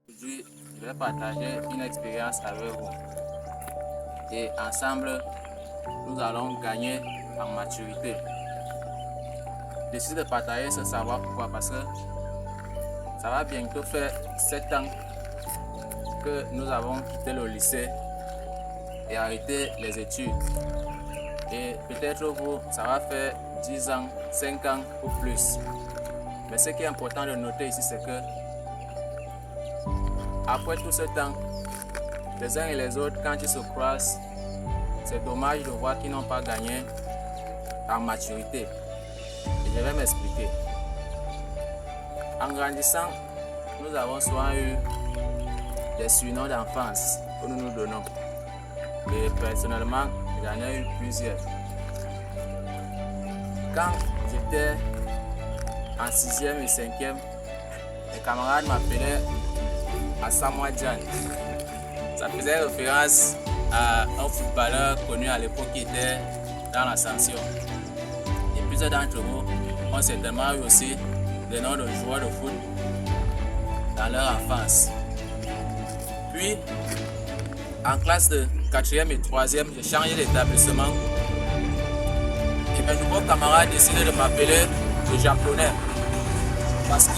Aujourd'hui, je vais partager une expérience avec vous. Et ensemble, nous allons gagner en maturité. J'ai décidé de partager ce savoir pourquoi, parce que ça va bientôt faire 7 ans que nous avons quitté le lycée et arrêté les études. Et peut-être vous, ça va faire 10 ans, 5 ans ou plus. Mais ce qui est important de noter ici, c'est que après tout ce temps, les uns et les autres, quand ils se croisent, c'est dommage de voir qu'ils n'ont pas gagné en maturité. Et je vais m'expliquer. En grandissant, nous avons souvent eu des surnoms d'enfance que nous nous donnons. Et personnellement, j'en ai eu plusieurs. Quand j'étais en 6e et 5e, mes camarades m'appelaient Asamoah Gyan. Ça faisait référence à un footballeur connu à l'époque qui était dans l'ascension. Et plusieurs d'entre vous ont certainement eu aussi des noms de joueurs de foot dans leur enfance. Puis, en classe de 4e et 3e, j'ai changé d'établissement. Et mes nouveaux camarades décidaient de m'appeler le japonais. Parce que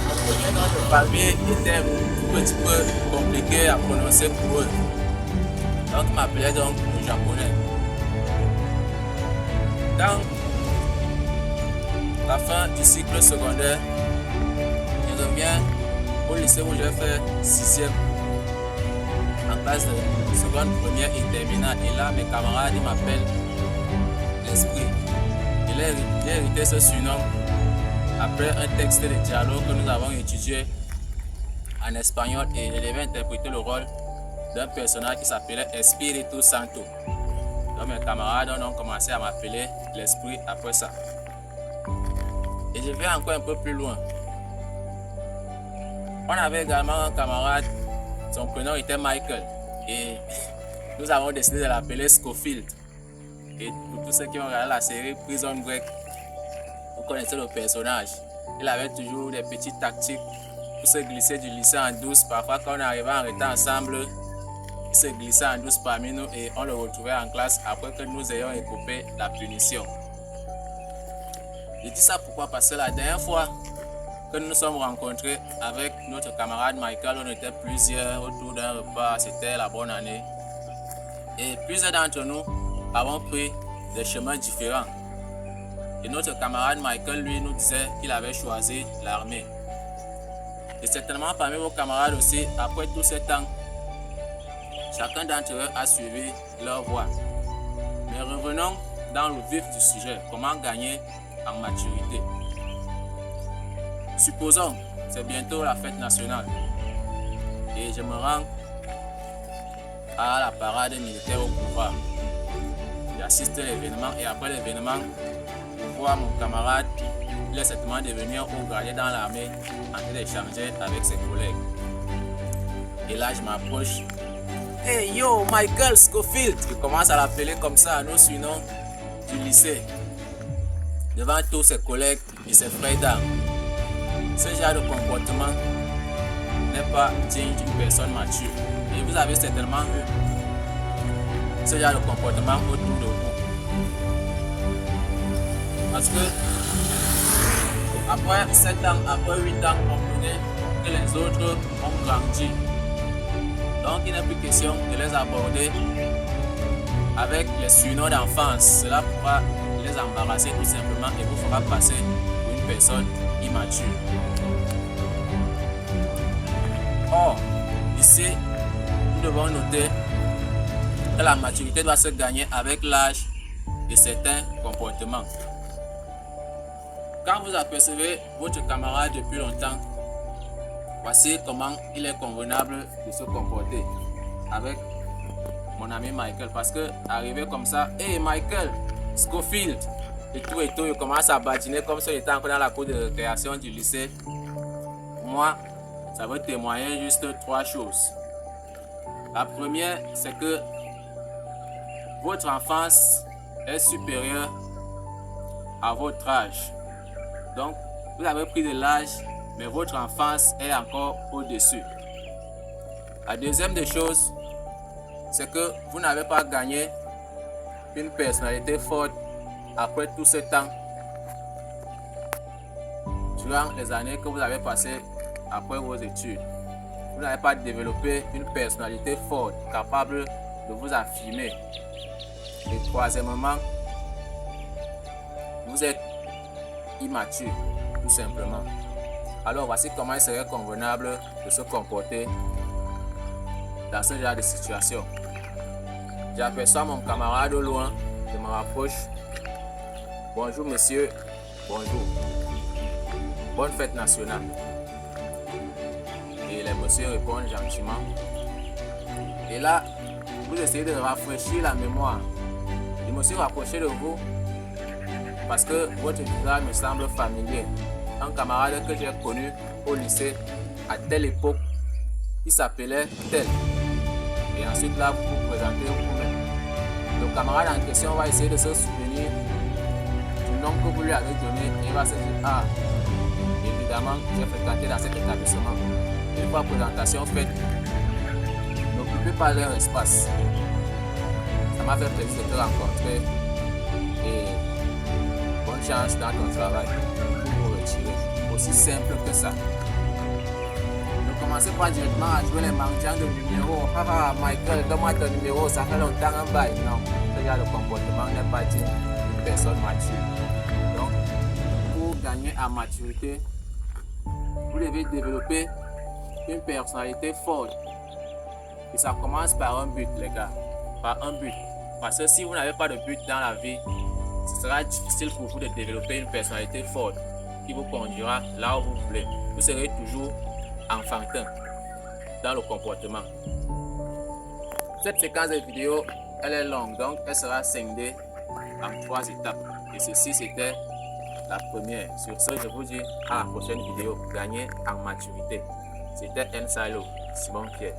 mon premier nom de famille était un petit peu compliqué à prononcer pour eux. Donc, ils m'appelaient donc le japonais. Dans la fin du cycle secondaire, je reviens au lycée où j'ai fait 6e en classe de seconde, première et terminale. Et là, mes camarades m'appellent l'esprit. J'ai hérité ce surnom après un texte de dialogue que nous avons étudié en espagnol et je devais interpréter le rôle d'un personnage qui s'appelait Espíritu Santo. Donc mes camarades ont commencé à m'appeler l'esprit après ça. Et je vais encore un peu plus loin. On avait également un camarade, son prénom était Michael. Et nous avons décidé de l'appeler Scofield. Et pour tous ceux qui ont regardé la série Prison Break, vous connaissez le personnage. Il avait toujours des petites tactiques pour se glisser du lycée en douce. Parfois, quand on arrivait en retard ensemble, il se glissait en douce parmi nous et on le retrouvait en classe après que nous ayons écopé la punition. Je dis ça pourquoi? Parce que la dernière fois que nous nous sommes rencontrés avec notre camarade Michael, on était plusieurs autour d'un repas, c'était la bonne année. Et plusieurs d'entre nous avons pris des chemins différents. Et notre camarade Michael, lui, nous disait qu'il avait choisi l'armée. Et certainement parmi vos camarades aussi, après tous ces temps, chacun d'entre eux a suivi leur voie. Mais revenons dans le vif du sujet, comment gagner en maturité. Supposons, c'est bientôt la fête nationale et je me rends à la parade militaire au pouvoir. J'assiste à l'événement et après l'événement, je vois mon camarade, il est certainement devenu haut gradé dans l'armée en train d'échanger avec ses collègues. Et là, je m'approche. Hey yo, Michael Scofield! Je commence à l'appeler comme ça, nous surnoms du lycée. Devant tous ses collègues et ses frères d'armes. Ce genre de comportement n'est pas digne d'une personne mature. Et vous avez certainement vu ce genre de comportement autour de vous. Parce que après 7 ans, après 8 ans, on connaît que les autres ont grandi. Donc il n'est plus question de les aborder avec les surnoms d'enfance. Cela pourra les embarrasser tout simplement et vous fera passer pour une personne immature. Or, ici, nous devons noter que la maturité doit se gagner avec l'âge et certains comportements. Quand vous apercevez votre camarade depuis longtemps, voici comment il est convenable de se comporter avec mon ami Michael. Parce que arrivé comme ça, hey Michael, Scofield, et tout, il commence à badiner comme si il était encore dans la cour de récréation du lycée. Moi, ça veut témoigner juste 3 choses. La première, c'est que votre enfance est supérieure à votre âge. Donc, vous avez pris de l'âge mais votre enfance est encore au-dessus. La deuxième des choses, c'est que vous n'avez pas gagné une personnalité forte après tout ce temps, durant les années que vous avez passées après vos études. Vous n'avez pas développé une personnalité forte, capable de vous affirmer. Et troisièmement, vous êtes immature, tout simplement. Alors voici comment il serait convenable de se comporter dans ce genre de situation. J'aperçois mon camarade au loin, je me rapproche. Bonjour monsieur, bonjour. Bonne fête nationale. Et les messieurs répondent gentiment. Et là, vous essayez de rafraîchir la mémoire. Je me suis rapproché de vous parce que votre visage me semble familier. Un camarade que j'ai connu au lycée à telle époque qui s'appelait tel. Et ensuite là, vous vous présentez vous-même. Le camarade en question va essayer de se souvenir du nom que vous lui avez donné et il va se dire, ah, évidemment, j'ai fréquenté dans cet établissement. Une fois présentation faite, n'occupez pas leur espace. Ça m'a fait plaisir de te rencontrer et bonne chance dans ton travail pour vous retirer. Aussi simple que ça. Ne commencez pas directement à jouer les mendiants de numéros. Haha, Michael, donne-moi ton numéro, ça fait longtemps un bail. Non, ce genre de comportement n'est pas digne d'une personne mature. Donc, pour gagner en maturité, vous devez développer une personnalité forte. Et ça commence par un but, les gars. Par un but. Parce que si vous n'avez pas de but dans la vie, ce sera difficile pour vous de développer une personnalité forte qui vous conduira là où vous voulez. Vous serez toujours enfantin dans le comportement. Cette séquence de vidéo, elle est longue, donc elle sera scindée en 3 étapes. Et ceci, c'était la première. Sur ce, je vous dis à la prochaine vidéo. Gagner en maturité. C'était Nsilo, Simon Pierre.